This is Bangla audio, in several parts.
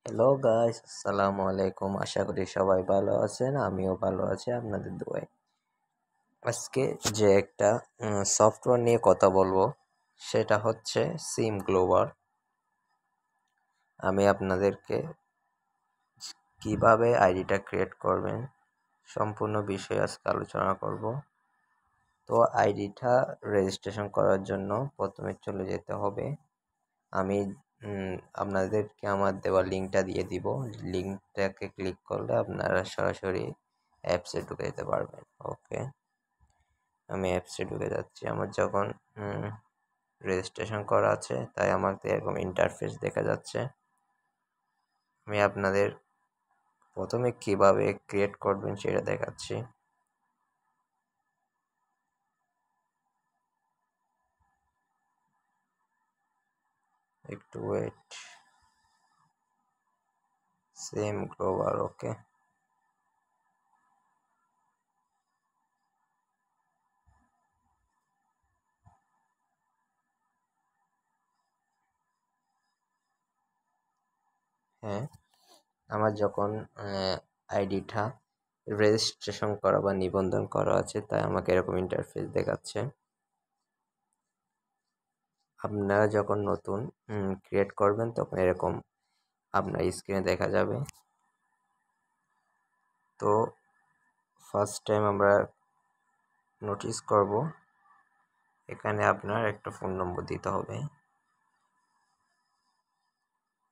হ্যালো গাইস, আসসালামু আলাইকুম। আশা করি সবাই ভালো আছেন, আমিও ভালো আছি আপনাদের দোয়ায়। আজকে যে একটা সফটওয়্যার নিয়ে কথা বলবো সেটা হচ্ছে সিম গ্লোবার। আমি আপনাদেরকে কিভাবে আইডিটা ক্রিয়েট করবেন সম্পূর্ণ বিষয়ে আজকে আলোচনা করব। তো আইডিটা রেজিস্ট্রেশন করার জন্য প্রথমে চলে যেতে হবে। আমি আপনাদেরকে আমার দেওয়া লিঙ্কটা দিয়ে দিব। লিঙ্কটাকে ক্লিক করলে আপনারা সরাসরি অ্যাপসে ঢুকে যেতে পারবেন। ওকে, আমি অ্যাপসে ঢুকে যাচ্ছি। আমার যখন রেজিস্ট্রেশন করা আছে তাই আমাকে এরকম ইন্টারফেস দেখা যাচ্ছে। আমি আপনাদের প্রথমে কিভাবে ক্রিয়েট করবেন সেটা দেখাচ্ছি। একটু ওয়েট। সেম গ্লোবাল, ওকে। হ্যাঁ, আমার যখন আইডিটা রেজিস্ট্রেশন করা বা নিবন্ধন করা আছে তাই আমাকে এরকম ইন্টারফেস দেখাচ্ছে। আপনারা যখন নতুন ক্রিয়েট করবেন তখন এরকম আপনার স্ক্রিনে দেখা যাবে। তো ফার্স্ট টাইম আমরা নোটিস করব এখানে আপনার একটা ফোন নম্বর দিতে হবে।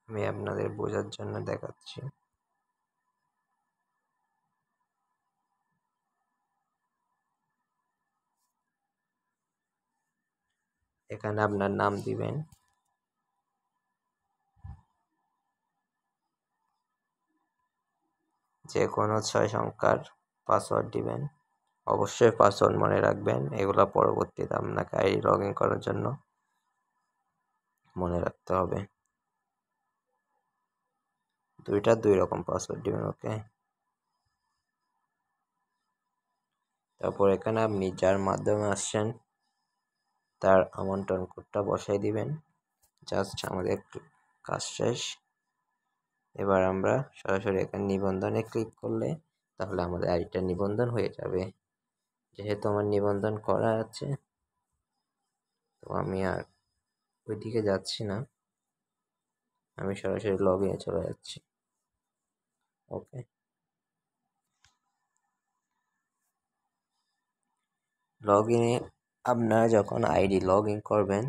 আমি আপনাদের বোঝার জন্য দেখাচ্ছি। এখানে আপনার নাম দিবেন, যে কোনো 6 সংখ্যার পাসওয়ার্ড দিবেন। অবশ্যই পাসওয়ার্ড মনে রাখবেন, এগুলা পরবর্তীতে আপনাকে আইডি লগ ইন করার জন্য মনে রাখতে হবে। দুই রকম পাসওয়ার্ড দিবেন, ওকে। তারপর এখানে আপনি যার মাধ্যমে আসছেন তার আমন্ত্রণ কোডটা বসাই দিবেন। জাস্ট আমাদের কাজ শেষ। এবার আমরা সরাসরি এখানে নিবন্ধনে ক্লিক করলে তাহলে আমাদের আইডিটা নিবন্ধন হয়ে যাবে। যেহেতু আমার নিবন্ধন করা আছে তো আমি আর ওইদিকে যাচ্ছি না, আমি সরাসরি লগ ইনে চলে যাচ্ছি। ওকে, লগ ইনে আপনারা যখন আইডি লগ ইন করবেন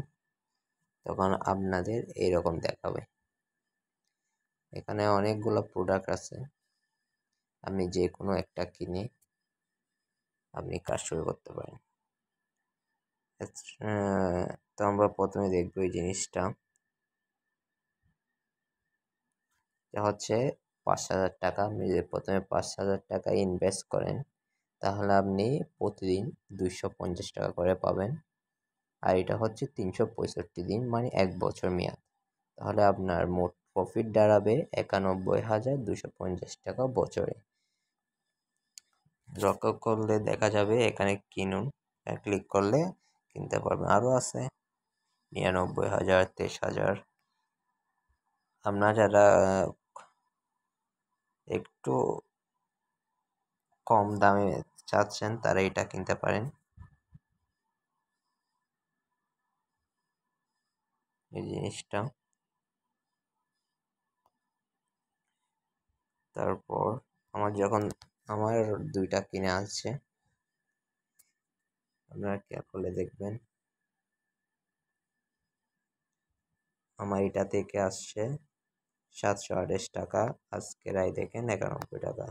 তখন আপনাদের এইরকম দেখাবে। এখানে অনেকগুলো প্রোডাক্ট আছে, আপনি যে কোনো একটা কিনে আপনি কাজ শুরু করতে পারেন। তো আমরা প্রথমে দেখবো এই জিনিসটা হচ্ছে 5,000 টাকা। আপনি যদি প্রথমে 5,000 টাকা ইনভেস্ট করেন তাহলে আপনি প্রতিদিন 250 টাকা করে পাবেন। আর এটা হচ্ছে 365 দিন, মানে 1 বছর মেয়াদ। তাহলে আপনার মোট প্রফিট দাঁড়াবে 91,250 টাকা বছরে। লক্ষ্য করলে দেখা যাবে এখানে কিনুন, ক্লিক করলে কিনতে পারবেন। আরও আছে 99,000, 23,000। আপনারা যারা একটু কম দামে চাচ্ছেন তারা এটা কিনতে পারেন। এই জিনিসটা তারপর আমার 2টা কিনে আসছে, আপনারা খেয়াল করলে দেখবেন আমার এটা থেকে আসছে 728 টাকা, আজকের আয় দেখেন 91 টাকা।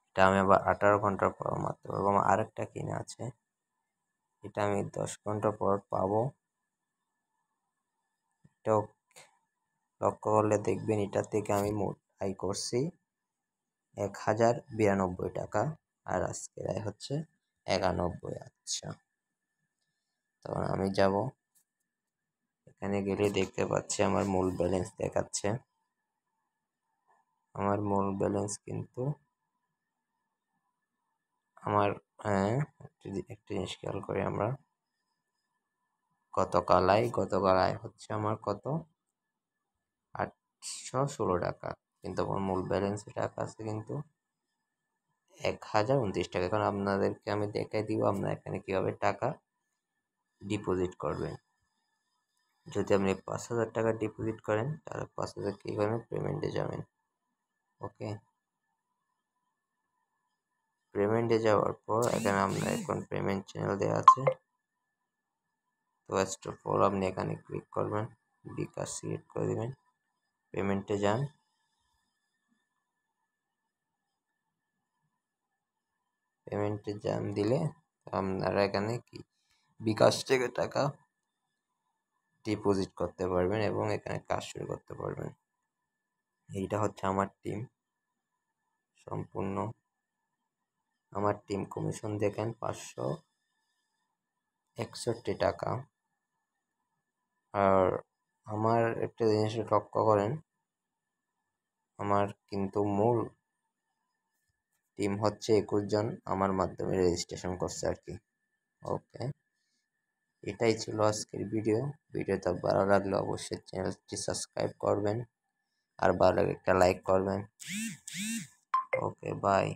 এটা আমি আবার 18 ঘন্টা পর মাত্র পাবো। আমার আরেকটা কিনে আছে, এটা আমি 10 ঘন্টা পর পাবো। এটাও লক্ষ্য করলে দেখবেন এটা থেকে আমি মোট আয় করছি 1,092 টাকা, আর আজকের আয় হচ্ছে 91। আচ্ছা, তখন আমি যাব, এখানে গেলে দেখতে পাচ্ছি আমার মূল ব্যালেন্স দেখাচ্ছে। আমার মূল ব্যালেন্স কিন্তু আমার একটা জিনিস খেয়াল করি আমরা, গতকাল আয় হচ্ছে আমার কত 516 টাকা, কিন্তু আমার মূল ব্যালেন্সে টাকা আছে কিন্তু 1029 টাকা। এখন আপনাদেরকে আমি দেখাই দিব আপনারা এখানে কীভাবে টাকা ডিপোজিট করবেন। যদি আপনি 5,000 টাকা ডিপোজিট করেন তাহলে 5,000 কী করবেন, পেমেন্টে যাবেন। ওকে, পেমেন্টে যাওয়ার পর এখানে আপনার এখন পেমেন্ট চ্যানেল দেওয়া আছে। তো ফার্স্ট অফ অল আপনি এখানে ক্লিক করবেন, বিকাশ সিলেক্ট করে দেবেন, পেমেন্টে যান। পেমেন্টে যান দিলে আপনারা এখানে কি বিকাশ থেকে টাকা ডিপোজিট করতে পারবেন এবং এখানে কাজ শুরু করতে পারবেন। এইটা হচ্ছে আমার টিম সম্পূর্ণ। আমার টিম কমিশন দেখেন 561 টাকা। আর আমার একটা জিনিস লক্ষ্য করেন, আমার কিন্তু মূল টিম হচ্ছে 21 জন আমার মাধ্যমে রেজিস্ট্রেশন করছে আর কি। ওকে, এটাই ছিল আজকের ভিডিওটা ভালো লাগলে অবশ্যই চ্যানেলটি সাবস্ক্রাইব করবেন আর ভালো লাগলে একটা লাইক করবেন। ওকে, বাই।